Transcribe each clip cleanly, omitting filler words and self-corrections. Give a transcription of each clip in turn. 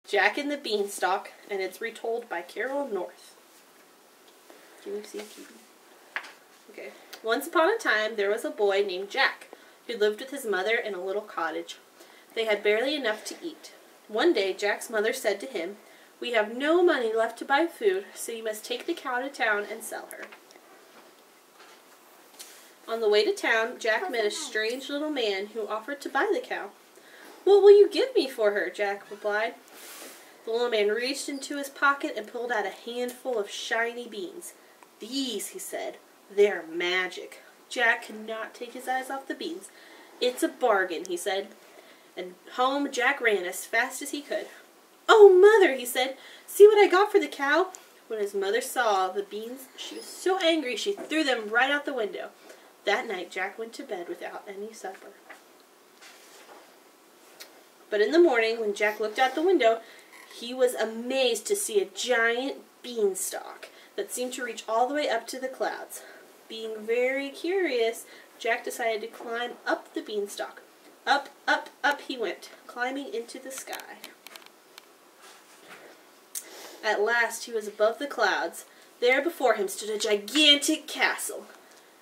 Jack and the Beanstalk, and it's retold by Carol North. Can you see? Okay. Once upon a time, there was a boy named Jack who lived with his mother in a little cottage. They had barely enough to eat. One day, Jack's mother said to him, "We have no money left to buy food, so you must take the cow to town and sell her." On the way to town, Jack met a strange little man who offered to buy the cow. "What will you give me for her?" Jack replied. The little man reached into his pocket and pulled out a handful of shiny beans. "These," he said, "they're magic." Jack could not take his eyes off the beans. "It's a bargain," he said. And home Jack ran as fast as he could. "Oh, Mother," he said, "see what I got for the cow." When his mother saw the beans, she was so angry she threw them right out the window. That night, Jack went to bed without any supper. But in the morning, when Jack looked out the window, he was amazed to see a giant beanstalk that seemed to reach all the way up to the clouds. Being very curious, Jack decided to climb up the beanstalk. Up, up, up he went, climbing into the sky. At last he was above the clouds. There before him stood a gigantic castle.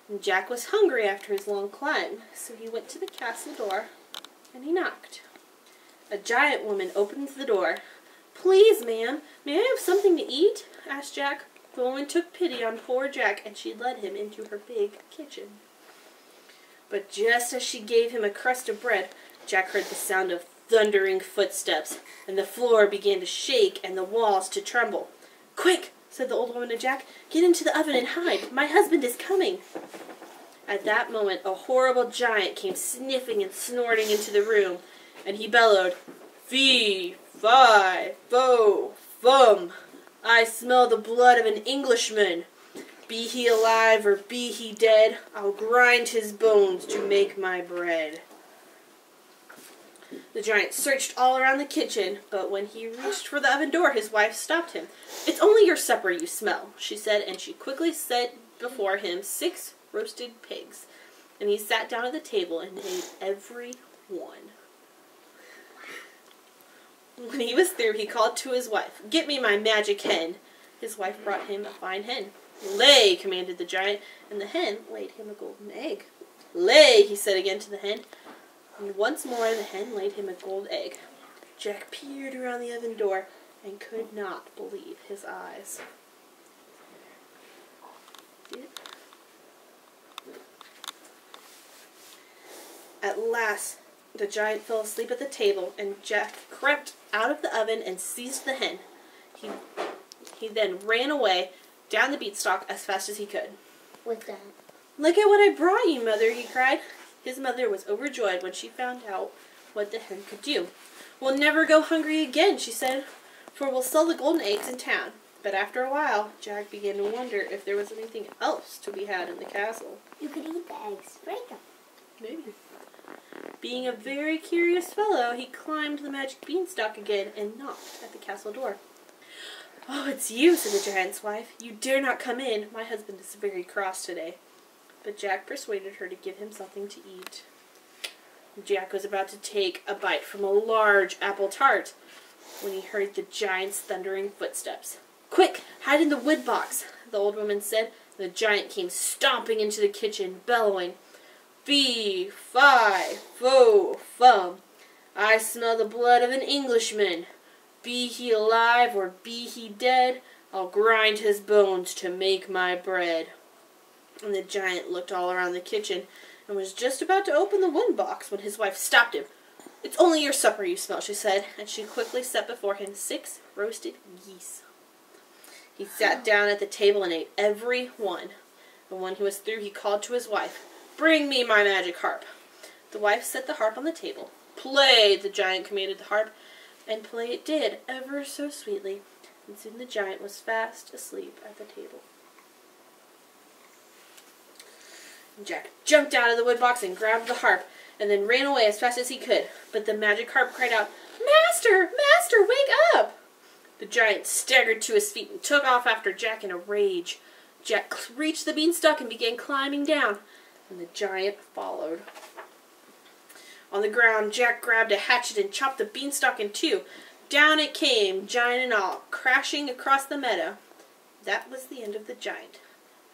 And Jack was hungry after his long climb, so he went to the castle door and he knocked. A giant woman opened the door. "Please, ma'am, may I have something to eat?" asked Jack. The woman took pity on poor Jack, and she led him into her big kitchen. But just as she gave him a crust of bread, Jack heard the sound of thundering footsteps, and the floor began to shake and the walls to tremble. "Quick," said the old woman to Jack, "get into the oven and hide. My husband is coming." At that moment, a horrible giant came sniffing and snorting into the room, and he bellowed, "Fee, fi, fo, fum. I smell the blood of an Englishman. Be he alive or be he dead, I'll grind his bones to make my bread." The giant searched all around the kitchen, but when he reached for the oven door, his wife stopped him. "It's only your supper you smell," she said, and she quickly set before him 6 roasted pigs. And he sat down at the table and ate every one. When he was through, he called to his wife, "Get me my magic hen." His wife brought him a fine hen. "Lay," commanded the giant, and the hen laid him a golden egg. "Lay," he said again to the hen, and once more the hen laid him a gold egg. Jack peered around the oven door and could not believe his eyes. At last, the giant fell asleep at the table, and Jack crept out of the oven and seized the hen. He then ran away down the beanstalk as fast as he could. What's that? "Look at what I brought you, Mother," he cried. His mother was overjoyed when she found out what the hen could do. "We'll never go hungry again," she said, "for we'll sell the golden eggs in town." But after a while, Jack began to wonder if there was anything else to be had in the castle. You could eat the eggs. Break them. Maybe. Being a very curious fellow, he climbed the magic beanstalk again and knocked at the castle door. "Oh, it's you," said the giant's wife. "You dare not come in. My husband is very cross today." But Jack persuaded her to give him something to eat. Jack was about to take a bite from a large apple tart when he heard the giant's thundering footsteps. "Quick, hide in the wood box," the old woman said. The giant came stomping into the kitchen, bellowing, "Fee, fi, fo, fum. I smell the blood of an Englishman. Be he alive or be he dead, I'll grind his bones to make my bread." And the giant looked all around the kitchen and was just about to open the wood box when his wife stopped him. "It's only your supper you smell," she said, and she quickly set before him 6 roasted geese. He sat down at the table and ate every one. And when he was through, he called to his wife, "Bring me my magic harp." The wife set the harp on the table. "Play," the giant commanded the harp, and play it did, ever so sweetly, and soon the giant was fast asleep at the table. Jack jumped out of the wood box and grabbed the harp, and then ran away as fast as he could. But the magic harp cried out, "Master! Master, wake up!" The giant staggered to his feet and took off after Jack in a rage. Jack reached the beanstalk and began climbing down, and the giant followed. On the ground, Jack grabbed a hatchet and chopped the beanstalk in two. down it came, giant and all, crashing across the meadow. That was the end of the giant.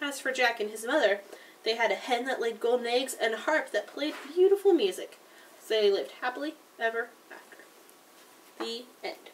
As for Jack and his mother, they had a hen that laid golden eggs and a harp that played beautiful music. So they lived happily ever after. The end.